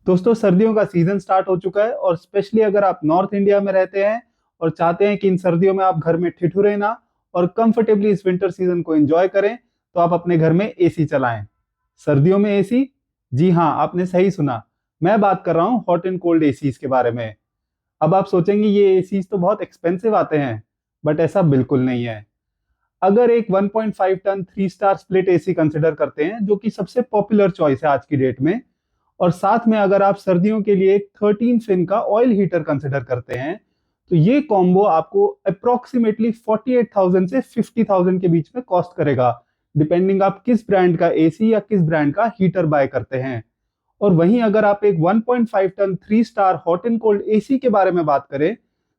दोस्तों, सर्दियों का सीजन स्टार्ट हो चुका है और स्पेशली अगर आप नॉर्थ इंडिया में रहते हैं और चाहते हैं कि इन सर्दियों में आप घर में ठिठुरे ना और कंफर्टेबली इस विंटर सीजन को एंजॉय करें, तो आप अपने घर में एसी चलाएं। सर्दियों में एसी? जी हाँ, आपने सही सुना। मैं बात कर रहा हूँ हॉट एंड कोल्ड एसीज के बारे में। अब आप सोचेंगे ये एसीज तो बहुत एक्सपेंसिव आते हैं, बट ऐसा बिल्कुल नहीं है। अगर एक 1.5 ton 3 star split AC consider करते हैं, जो कि सबसे पॉपुलर चॉइस है आज की डेट में, और साथ में अगर आप सर्दियों के लिए एक 13 फिन का ऑयल हीटर कंसिडर करते हैं, तो ये कॉम्बो आपको अप्रोक्सीमेटली 48,000 से 50,000 के बीच में कॉस्ट करेगा, डिपेंडिंग आप किस ब्रांड का एसी या किस ब्रांड का हीटर बाय करते हैं। और वहीं अगर आप एक 1.5 ton 3 star hot and cold AC के बारे में बात करें,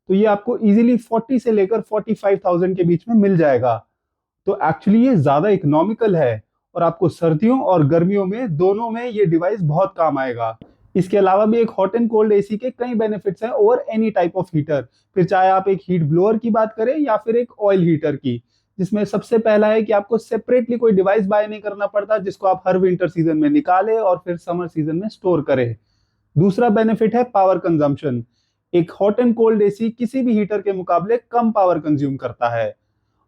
तो ये आपको इजीली 40 से लेकर 45,000 के बीच में मिल जाएगा। तो एक्चुअली ये ज्यादा इकोनॉमिकल है और आपको सर्दियों और गर्मियों में दोनों में ये डिवाइस बहुत काम आएगा। इसके अलावा भी एक हॉट एंड कोल्ड एसी के कई बेनिफिट्स हैं over any type of heater, फिर चाहे आप एक हीट ब्लोअर की बात करें या फिर एक ऑयल हीटर की। जिसमें सबसे पहला है कि आपको सेपरेटली कोई डिवाइस बाय नहीं करना पड़ता, जिसको आप हर विंटर सीजन में निकालें और फिर समर सीजन में स्टोर करें। दूसरा बेनिफिट है पावर कंजम्पशन। एक हॉट एंड कोल्ड एसी किसी भी हीटर के मुकाबले कम पावर कंज्यूम करता है।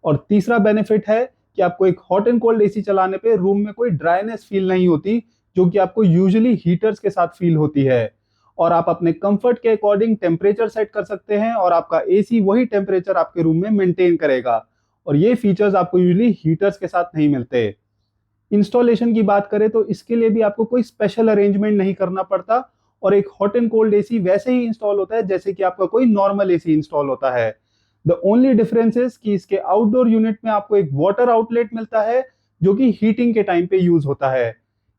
और तीसरा बेनिफिट है कि आपको एक हॉट एंड कोल्ड एसी चलाने पे रूम में कोई ड्राइनेस फील नहीं होती, जो कि आपको यूजुअली हीटर्स के साथ फील होती है। और आप अपने कंफर्ट के अकॉर्डिंग टेम्परेचर सेट कर सकते हैं और आपका एसी वही टेम्परेचर आपके रूम में मेंटेन करेगा। और ये फीचर्स आपको यूजुअली हीटर्स के साथ नहीं मिलते। इंस्टॉलेशन की बात करें तो इसके लिए भी आपको कोई स्पेशल अरेंजमेंट नहीं करना पड़ता, और एक हॉट एंड कोल्ड एसी वैसे ही इंस्टॉल होता है जैसे कि आपका कोई नॉर्मल एसी इंस्टॉल होता है। द ओनली डिफरेंस इज कि इसके आउटडोर यूनिट में आपको एक वाटर आउटलेट मिलता है, जो कि हीटिंग के टाइम पे यूज होता है।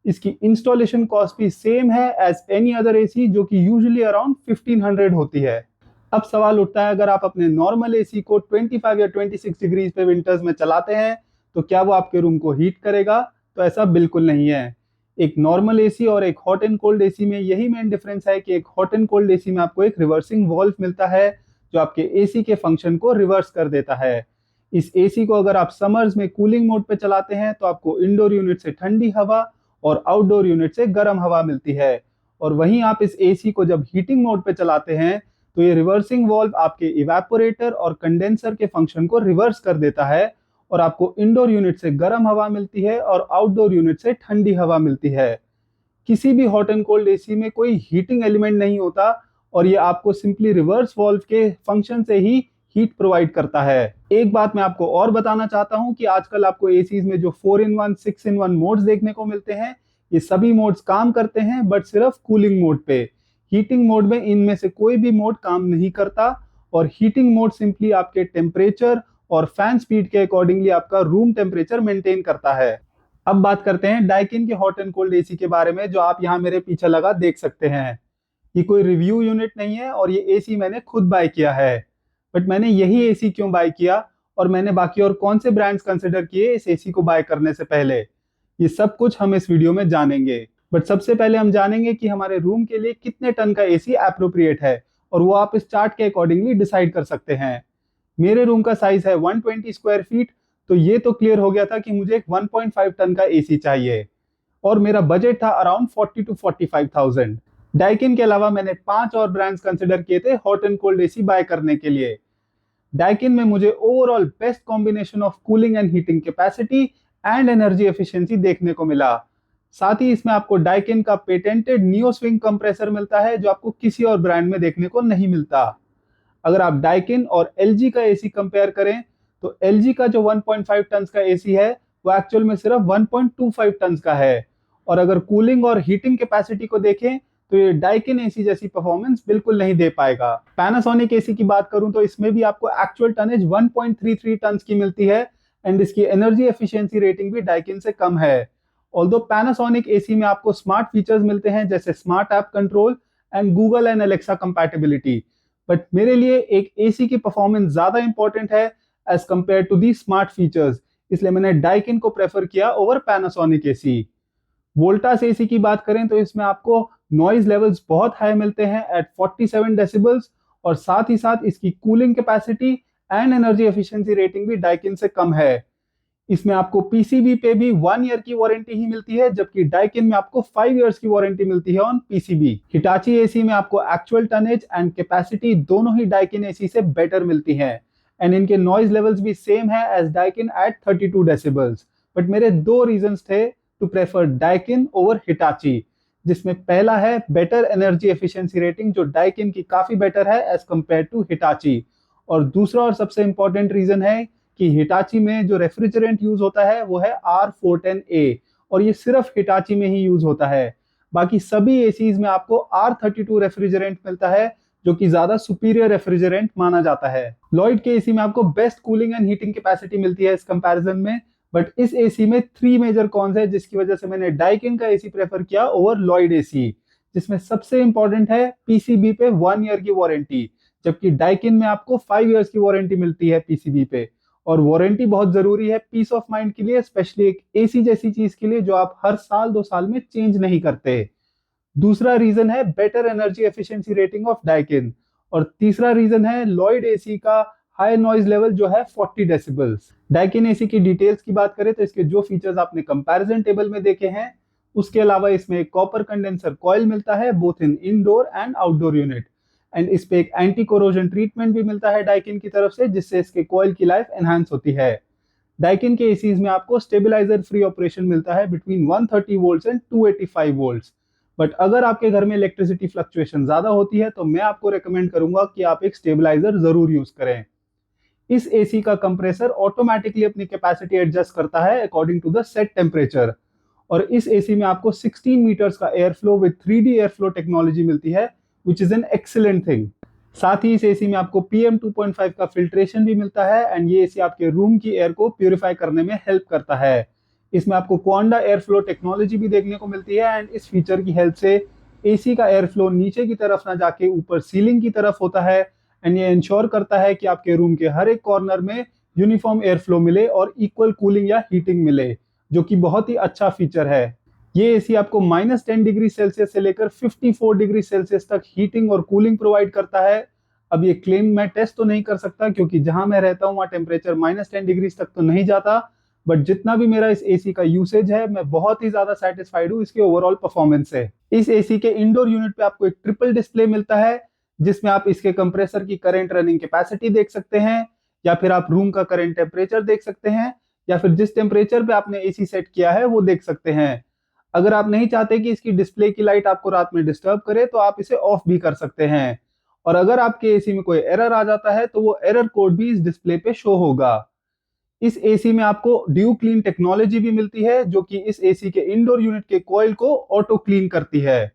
इसकी इंस्टॉलेशन कॉस्ट भी सेम है एज एनी अदर एसी, जो कि यूजुअली अराउंड 1500 होती है। अब सवाल उठता है, अगर आप अपने नॉर्मल एसी को 25 या 26 डिग्रीज पे विंटर्स में चलाते हैं, तो क्या वो आपके रूम को हीट करेगा? तो ऐसा बिल्कुल नहीं है। एक नॉर्मल एसी और एक हॉट एंड कोल्ड एसी में यही मेन डिफरेंस है कि एक हॉट एंड कोल्ड एसी में आपको एक रिवर्सिंग वॉल्व मिलता है, जो आपके एसी के फंक्शन को रिवर्स कर देता है। इस एसी को अगर आप समर्स में कूलिंग मोड पे चलाते हैं, तो आपको इंडोर यूनिट से ठंडी हवा और आउटडोर यूनिट से गर्म हवा मिलती है। और वहीं आप इस एसी को जब हीटिंग मोड पे चलाते हैं, तो ये रिवर्सिंग वॉल्व आपके इवेपोरेटर और कंडेंसर के फंक्शन को रिवर्स कर देता है, और आपको इंडोर यूनिट से गर्म हवा मिलती है और आउटडोर यूनिट से ठंडी हवा मिलती है। किसी भी हॉट एंड कोल्ड एसी में कोई हीटिंग एलिमेंट नहीं होता, और ये आपको सिंपली रिवर्स वॉल्व के फंक्शन से ही हीट प्रोवाइड करता है। एक बात मैं आपको और बताना चाहता हूं कि आजकल आपको एसीज में जो 4 in 1 6 in 1 मोड्स देखने को मिलते हैं, ये सभी मोड्स काम करते हैं, बट सिर्फ कूलिंग मोड पे। हीटिंग मोड में इनमें से कोई भी मोड काम नहीं करता, और हीटिंग मोड सिंपली आपके टेम्परेचर और फैन स्पीड के अकॉर्डिंगली आपका रूम टेम्परेचर मेंटेन करता है। अब बात करते हैं डाइकिन के हॉट एंड कोल्ड एसी के बारे में, जो आप यहाँ मेरे पीछे लगा देख सकते हैं। ये कोई रिव्यू यूनिट नहीं है और ये एसी मैंने खुद बाय किया है। बट मैंने यही एसी क्यों बाय किया, और मैंने बाकी और कौन से ब्रांड्स कंसिडर किए इस एसी को बाय करने से पहले, ये सब कुछ हम इस वीडियो में जानेंगे। बट सबसे पहले हम जानेंगे कि हमारे रूम के लिए कितने टन का एसी एप्रोप्रिएट है, और वो आप इस चार्ट के अकॉर्डिंगली डिसाइड कर सकते हैं। मेरे रूम का साइज है 120 स्क्वायर फीट, तो ये तो क्लियर हो गया था कि मुझे एक 1.5 टन का एसी चाहिए, और मेरा बजट था अराउंड 40 to 45,000। डाइकिन के अलावा मैंने 5 और ब्रांड्स कंसिडर किए थे hot and cold AC buy करने के लिए। डाइकिन में मुझे overall best combination of cooling and heating capacity and energy efficiency देखने को मिला। साथ ही इसमें आपको डाइकिन का पेटेंटेड नियो स्विंग कंप्रेसर मिलता है, जो आपको किसी और ब्रांड में देखने को नहीं मिलता। अगर आप डाइकिन और एलजी का एसी कंपेयर करें, तो एलजी का जो 1.5 टन का एसी है, वो एक्चुअल में सिर्फ 1.25 टन का है। और अगर कूलिंग और हीटिंग कैपेसिटी को देखें, तो ये डाइकिन एसी जैसी परफॉर्मेंस बिल्कुल नहीं दे पाएगा। पैनासोनिक एसी की बात करूं तो इसमें भी आपको एक्चुअल टनेज 1.33 टन की मिलती है, एंड इसकी एनर्जी एफिशिएंसी रेटिंग भी डाइकिन से कम है। ऑल्दो पैनासोनिक एसी में आपको स्मार्ट फीचर्स मिलते हैं, जैसे smart app control and Google and Alexa compatibility, but मेरे लिए एक एसी की परफॉर्मेंस ज्यादा इंपॉर्टेंट है as compare to the smart features, इसलिए मैंने डाइकिन को प्रेफर किया over Panasonic AC. Voltas AC की बात करें तो इसमें आपको नॉइज लेवल्स बहुत हाई मिलते हैं एट 47 डेसिबल्स, और साथ ही साथ इसकी cooling capacity and energy efficiency rating भी डाइकिन से कम है। इसमें आपको पीसीबी पे भी 1 ईयर की वारंटी ही मिलती है, जबकि डाइकिन में आपको 5 इयर्स की वारंटी मिलती है ऑन पीसीबी। हिटाची एसी में आपको एक्चुअल टनेज एंड कैपेसिटी दोनों ही डाइकिन एसी से बेटर मिलती है, एंड इनके नॉइज लेवल्स भी सेम है as Daikin at 32 decibels. But मेरे दो रीजंस थे to prefer Daikin over Hitachi, जिसमें पहला है बेटर एनर्जी एफिशिएंसी रेटिंग, जो डाइकिन की काफी बेटर है एज कंपेयर टू हिटाची। और दूसरा और सबसे इंपॉर्टेंट रीजन है कि हिटाची में जो रेफ्रिजरेंट यूज होता है वो है R410A, और ये सिर्फ हिटाची में ही यूज होता है। बाकी सभी एसीज में आपको R32 रेफ्रिजरेंट मिलता है, जो कि ज्यादा सुपीरियर रेफ्रिजरेंट माना जाता है। लॉयड के एसी में आपको best cooling and heating capacity मिलती है इस कंपैरिजन में, बट इस एसी में 3 मेजर कॉन्स है, जिसकी वजह से मैंने डाइकिन का एसी प्रेफर किया ओवर लॉयड एसी, जिसमें सबसे इंपॉर्टेंट है पीसीबी पे 1 ईयर की वारंटी, जबकि डाइकिन में आपको 5 इयर्स की वारंटी मिलती है पीसीबी पे। और वारंटी बहुत जरूरी है पीस ऑफ माइंड के लिए, स्पेशली एक एसी जैसी चीज के लिए जो आप हर साल 2 साल में चेंज नहीं करते। दूसरा रीजन है better energy efficiency rating of Daikin, और तीसरा रीजन है लॉयड एसी का हाई नॉइज लेवल जो है 40 डेसिबल्स। डाइकिन एसी की डिटेल्स की बात करें तो इसके जो फीचर्स आपने कंपैरिजन टेबल में देखे हैं, उसके अलावा इसमें एक कॉपर कंडेंसर कॉइल मिलता है both in indoor and outdoor unit, and इस पे एक एंटी कोरोजन ट्रीटमेंट भी मिलता है डाइकिन की तरफ से, जिससे इसके कॉइल की लाइफ एनहांस होती है। डाइकिन के एसीज में आपको स्टेबलाइजर फ्री ऑपरेशन मिलता है between 130 volts and 285 volts. But अगर आपके घर में इलेक्ट्रिसिटी फ्लक्चुएशन ज्यादा होती है तो मैं आपको रेकमेंड करूंगा कि आप एक स्टेबलाइजर जरूर यूज करें। इस एसी का कंप्रेसर ऑटोमेटिकली अपनी कैपेसिटी एडजस्ट करता है according to the set temperature, और इस एसी में आपको 16 मीटर्स का air flow with 3D air flow technology मिलती है, which is an excellent thing. साथ ही इस एसी में आपको PM 2.5 का फिल्ट्रेशन भी मिलता है, एंड ये एसी आपके रूम की एयर को प्यूरिफाई करने में हेल्प करता है। इसमें आपको क्वांडा एयर फ्लो टेक्नोलॉजी भी देखने को मिलती है, एंड इस फीचर की हेल्प से एसी का एयर फ्लो नीचे की तरफ ना जाके ऊपर सीलिंग की तरफ होता है, एंड ये इंश्योर करता है कि आपके रूम के हर एक कॉर्नर में यूनिफॉर्म एयर फ्लो मिले और इक्वल कूलिंग या हीटिंग मिले, जो कि बहुत ही अच्छा फीचर है। ये एसी आपको -10 डिग्री सेल्सियस से लेकर 54 डिग्री सेल्सियस तक हीटिंग और कूलिंग प्रोवाइड करता है। अब ये क्लेम मैं टेस्ट तो नहीं कर सकता क्योंकि जहां मैं रहता हूं वहां टेम्परेचर -10 डिग्री तक तो नहीं जाता, बट जितना भी मेरा इस एसी का यूसेज है मैं बहुत ही ज्यादा सेटिस्फाइड हूँ इसके ओवरऑल परफॉर्मेंस से। इस एसी के इंडोर यूनिट पे आपको एक ट्रिपल डिस्प्ले मिलता है, जिसमें आप इसके कंप्रेसर की करंट रनिंग कैपेसिटी देख सकते हैं, या फिर आप रूम का करंट टेम्परेचर देख सकते हैं, या फिर जिस टेम्परेचर पे आपने एसी सेट किया है वो देख सकते हैं। अगर आप नहीं चाहते कि इसकी डिस्प्ले की लाइट आपको रात में डिस्टर्ब करे तो आप इसे ऑफ भी कर सकते हैं, और अगर आपके एसी में कोई एरर आ जाता है तो वो एरर कोड भी इस डिस्प्ले पे शो होगा। इस एसी में आपको ड्यू क्लीन टेक्नोलॉजी भी मिलती है, जो कि इस एसी के इंडोर यूनिट के कॉइल को ऑटो क्लीन करती है।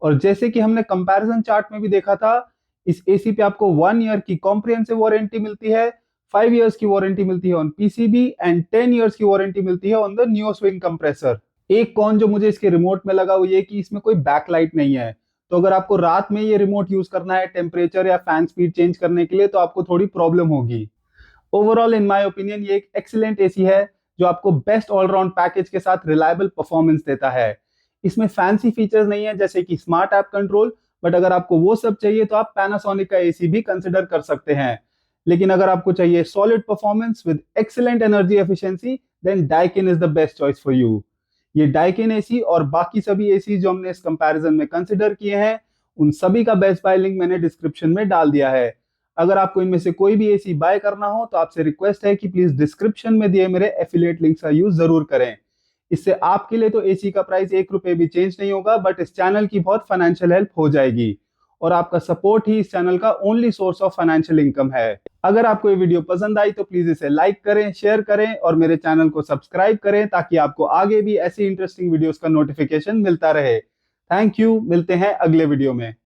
और जैसे कि हमने कंपैरिजन चार्ट में भी देखा था, इस एसी पे आपको 1 ईयर की कॉम्प्रिहेंसिव वारंटी मिलती है, 5 इयर्स की वारंटी मिलती है ऑन पीसीबी, एंड 10 इयर्स की वारंटी मिलती है on the neo swing compressor. एक कॉन जो मुझे इसके रिमोट में लगा वो ये कि इसमें कोई बैकलाइट नहीं है, तो अगर आपको रात में ये रिमोट यूज करना है टेम्परेचर या फैन स्पीड चेंज करने के लिए तो आपको थोड़ी प्रॉब्लम होगी। ओवरऑल इन माय ओपिनियन ये एक एक्सीलेंट एसी है जो आपको बेस्ट ऑलराउंड पैकेज के साथ रिलायबल परफॉर्मेंस देता है। इसमें फैंसी फीचर्स नहीं है जैसे कि स्मार्ट ऐप कंट्रोल, बट अगर आपको वो सब चाहिए तो आप पैनासोनिक का एसी भी कंसिडर कर सकते हैं। लेकिन अगर आपको चाहिए solid performance with excellent energy efficiency, then Daikin is the best choice for you. ये डाइकिन एसी और बाकी सभी एसी जो हमने इस कंपैरिजन में कंसिडर किए हैं, उन सभी का बेस्ट बाय लिंक मैंने डिस्क्रिप्शन में डाल दिया है। अगर आपको इनमें से कोई भी एसी बाय करना हो तो आपसे रिक्वेस्ट है कि प्लीज डिस्क्रिप्शन में दिए मेरे एफिलिएट लिंक्स का यूज जरूर करें। इससे आपके लिए तो एसी का प्राइस 1 रुपए भी चेंज नहीं होगा, बट इस चैनल की बहुत फाइनेंशियल हेल्प हो जाएगी, और आपका सपोर्ट ही इस चैनल का only source of financial income है। अगर आपको ये वीडियो पसंद आई तो प्लीज इसे लाइक करें, शेयर करें और मेरे चैनल को सब्सक्राइब करें, ताकि आपको आगे भी ऐसी इंटरेस्टिंग वीडियोस का नोटिफिकेशन मिलता रहे। थैंक यू, मिलते हैं अगले वीडियो में।